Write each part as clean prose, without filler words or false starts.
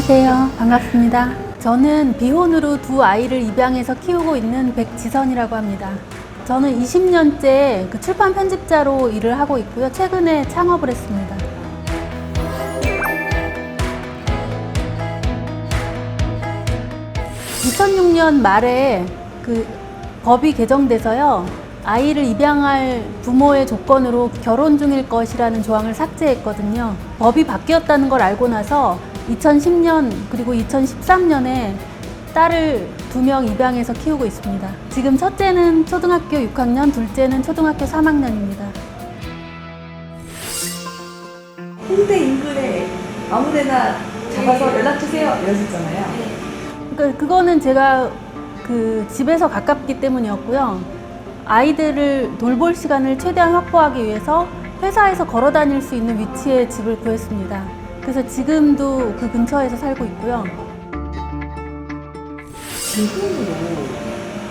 안녕하세요. 반갑습니다. 저는 비혼으로 두 아이를 입양해서 키우고 있는 백지선이라고 합니다. 저는 20년째 출판 편집자로 일을 하고 있고요. 최근에 창업을 했습니다. 2006년 말에 법이 개정돼서요. 아이를 입양할 부모의 조건으로 결혼 중일 것이라는 조항을 삭제했거든요. 법이 바뀌었다는 걸 알고 나서 2010년 그리고 2013년에 딸을 2명 입양해서 키우고 있습니다. 지금 첫째는 초등학교 6학년, 둘째는 초등학교 3학년입니다. 홍대 인근에 아무데나 잡아서 연락주세요 이러셨잖아요. 그러니까 그거는 제가 집에서 가깝기 때문이었고요. 아이들을 돌볼 시간을 최대한 확보하기 위해서 회사에서 걸어 다닐 수 있는 위치에 집을 구했습니다. 그래서 지금도 그 근처에서 살고 있고요. 지금으로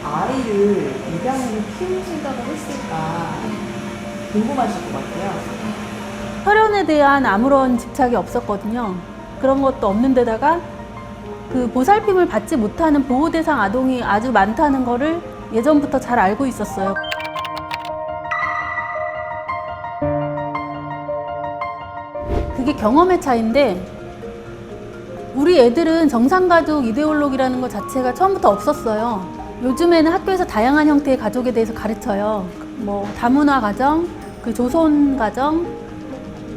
아이를 입양으로 키울 생각을 했을까 궁금하실 것 같아요. 혈연에 대한 아무런 집착이 없었거든요. 그런 것도 없는 데다가 보살핌을 받지 못하는 보호대상 아동이 아주 많다는 거를 예전부터 잘 알고 있었어요. 그게 경험의 차이인데 우리 애들은 정상가족 이데올로기라는 것 자체가 처음부터 없었어요. 요즘에는 학교에서 다양한 형태의 가족에 대해서 가르쳐요. 다문화 가정, 조손 가정,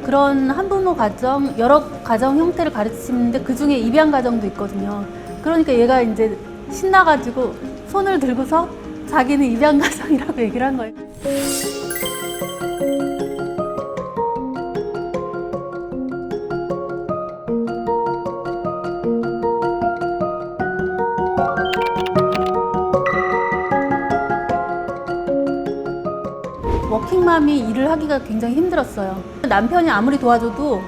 그런 한부모 가정, 여러 가정 형태를 가르치는데 그 중에 입양 가정도 있거든요. 그러니까 얘가 이제 신나가지고 손을 들고서 자기는 입양 가정이라고 얘기를 한 거예요. 워킹맘이 일을 하기가 굉장히 힘들었어요. 남편이 아무리 도와줘도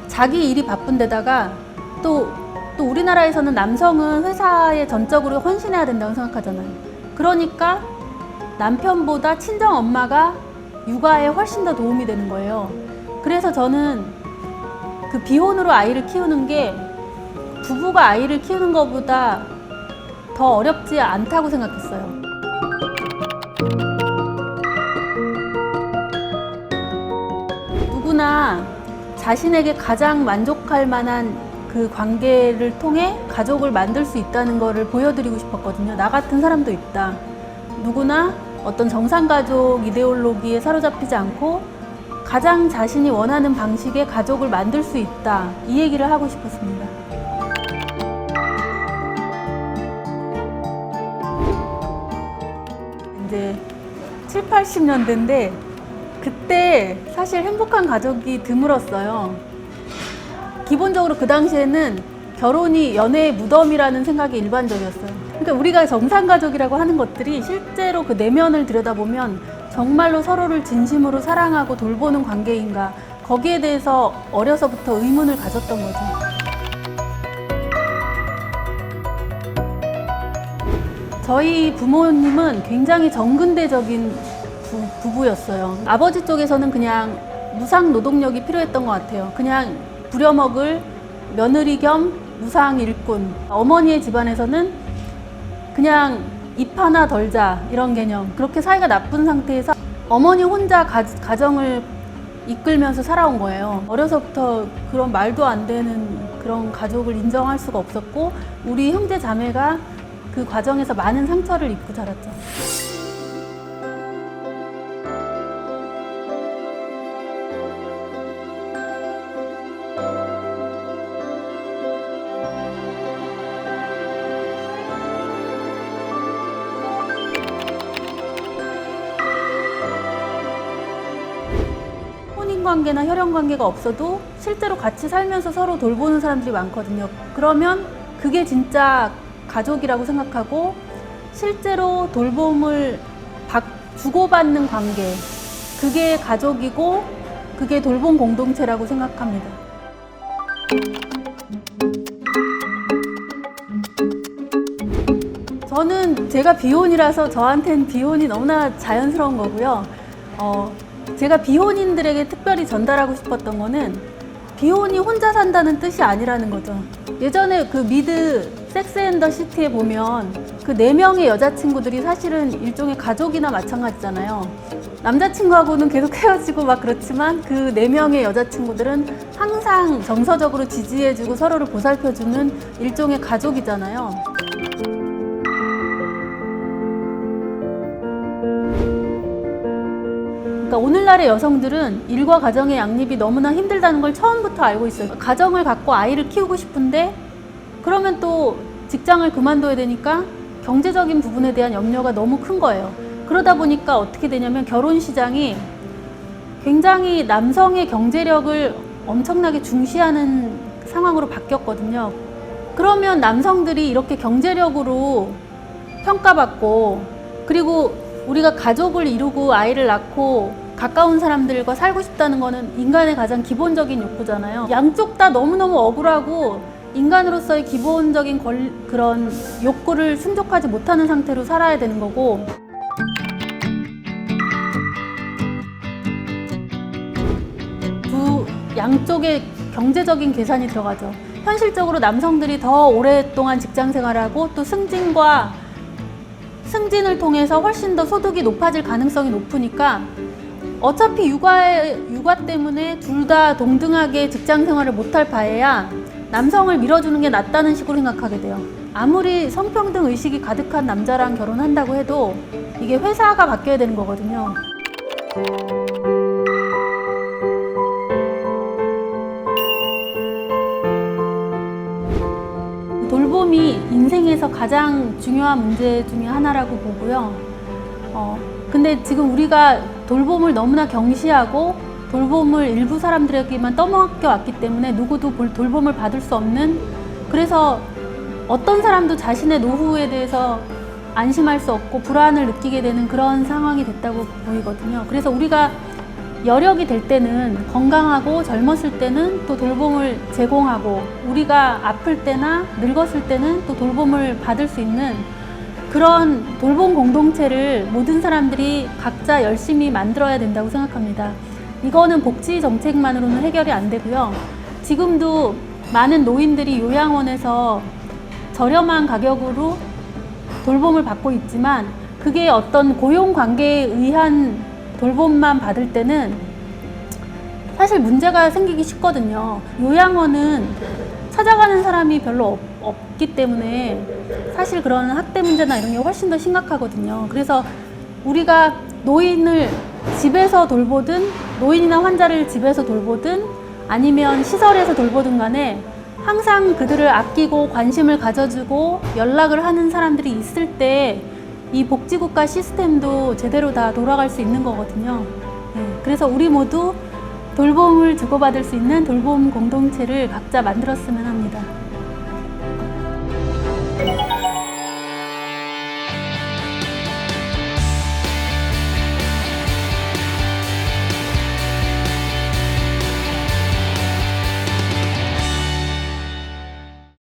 자기 일이 바쁜데다가 또 우리나라에서는 남성은 회사에 전적으로 헌신해야 된다고 생각하잖아요. 그러니까 남편보다 친정 엄마가 육아에 훨씬 더 도움이 되는 거예요. 그래서 저는 비혼으로 아이를 키우는 게 부부가 아이를 키우는 것보다 더 어렵지 않다고 생각했어요. 누구나 자신에게 가장 만족할 만한 그 관계를 통해 가족을 만들 수 있다는 거를 보여드리고 싶었거든요. 나 같은 사람도 있다. 누구나 어떤 정상가족 이데올로기에 사로잡히지 않고 가장 자신이 원하는 방식의 가족을 만들 수 있다. 이 얘기를 하고 싶었습니다. 이제 7, 80년대인데 그때 사실 행복한 가족이 드물었어요. 기본적으로 그 당시에는 결혼이 연애의 무덤이라는 생각이 일반적이었어요. 그러니까 우리가 정상가족이라고 하는 것들이 실제로 그 내면을 들여다보면 정말로 서로를 진심으로 사랑하고 돌보는 관계인가, 거기에 대해서 어려서부터 의문을 가졌던 거죠. 저희 부모님은 굉장히 정근대적인 부부였어요. 아버지 쪽에서는 그냥 무상 노동력이 필요했던 것 같아요. 그냥 부려먹을 며느리 겸 무상 일꾼. 어머니의 집안에서는 그냥 입 하나 덜자 이런 개념. 그렇게 사이가 나쁜 상태에서 어머니 혼자 가정을 이끌면서 살아온 거예요. 어려서부터 그런 말도 안 되는 그런 가족을 인정할 수가 없었고 우리 형제 자매가 그 과정에서 많은 상처를 입고 자랐죠. 관계나 혈연 관계가 없어도 실제로 같이 살면서 서로 돌보는 사람들이 많거든요. 그러면 그게 진짜 가족이라고 생각하고 실제로 돌봄을 주고받는 관계, 그게 가족이고 그게 돌봄 공동체라고 생각합니다. 저는 제가 비혼이라서 저한테는 비혼이 너무나 자연스러운 거고요. 제가 비혼인들에게 특별히 전달하고 싶었던 거는 기혼이 혼자 산다는 뜻이 아니라는 거죠. 예전에 그 미드 섹스 앤 더 시티에 보면 그 4명의 여자친구들이 사실은 일종의 가족이나 마찬가지잖아요. 남자친구하고는 계속 헤어지고 막 그렇지만 그 4명의 여자친구들은 항상 정서적으로 지지해주고 서로를 보살펴주는 일종의 가족이잖아요. 그러니까 오늘날의 여성들은 일과 가정의 양립이 너무나 힘들다는 걸 처음부터 알고 있어요. 가정을 갖고 아이를 키우고 싶은데 그러면 또 직장을 그만둬야 되니까 경제적인 부분에 대한 염려가 너무 큰 거예요. 그러다 보니까 어떻게 되냐면 결혼 시장이 굉장히 남성의 경제력을 엄청나게 중시하는 상황으로 바뀌었거든요. 그러면 남성들이 이렇게 경제력으로 평가받고 그리고 우리가 가족을 이루고 아이를 낳고 가까운 사람들과 살고 싶다는 거는 인간의 가장 기본적인 욕구잖아요. 양쪽 다 너무너무 억울하고 인간으로서의 기본적인 그런 욕구를 충족하지 못하는 상태로 살아야 되는 거고, 두 양쪽에 경제적인 계산이 들어가죠. 현실적으로 남성들이 더 오랫동안 직장 생활하고 또 승진을 통해서 훨씬 더 소득이 높아질 가능성이 높으니까 어차피 육아 때문에 둘 다 동등하게 직장 생활을 못할 바에야 남성을 밀어주는 게 낫다는 식으로 생각하게 돼요. 아무리 성평등 의식이 가득한 남자랑 결혼한다고 해도 이게 회사가 바뀌어야 되는 거거든요. 돌봄이 인생에서 가장 중요한 문제 중에 하나라고 보고요. 근데 지금 우리가 돌봄을 너무나 경시하고 돌봄을 일부 사람들에게만 떠맡겨 왔기 때문에 누구도 돌봄을 받을 수 없는, 그래서 어떤 사람도 자신의 노후에 대해서 안심할 수 없고 불안을 느끼게 되는 그런 상황이 됐다고 보이거든요. 그래서 우리가 여력이 될 때는 건강하고 젊었을 때는 또 돌봄을 제공하고 우리가 아플 때나 늙었을 때는 또 돌봄을 받을 수 있는 그런 돌봄 공동체를 모든 사람들이 각자 열심히 만들어야 된다고 생각합니다. 이거는 복지 정책만으로는 해결이 안 되고요. 지금도 많은 노인들이 요양원에서 저렴한 가격으로 돌봄을 받고 있지만 그게 어떤 고용관계에 의한 돌봄만 받을 때는 사실 문제가 생기기 쉽거든요. 요양원은 찾아가는 사람이 별로 없기 때문에 사실 그런 학대 문제나 이런 게 훨씬 더 심각하거든요. 그래서 우리가 노인을 집에서 돌보든 노인이나 환자를 집에서 돌보든 아니면 시설에서 돌보든 간에 항상 그들을 아끼고 관심을 가져주고 연락을 하는 사람들이 있을 때 이 복지국가 시스템도 제대로 다 돌아갈 수 있는 거거든요. 그래서 우리 모두 돌봄을 주고받을 수 있는 돌봄 공동체를 각자 만들었으면 합니다.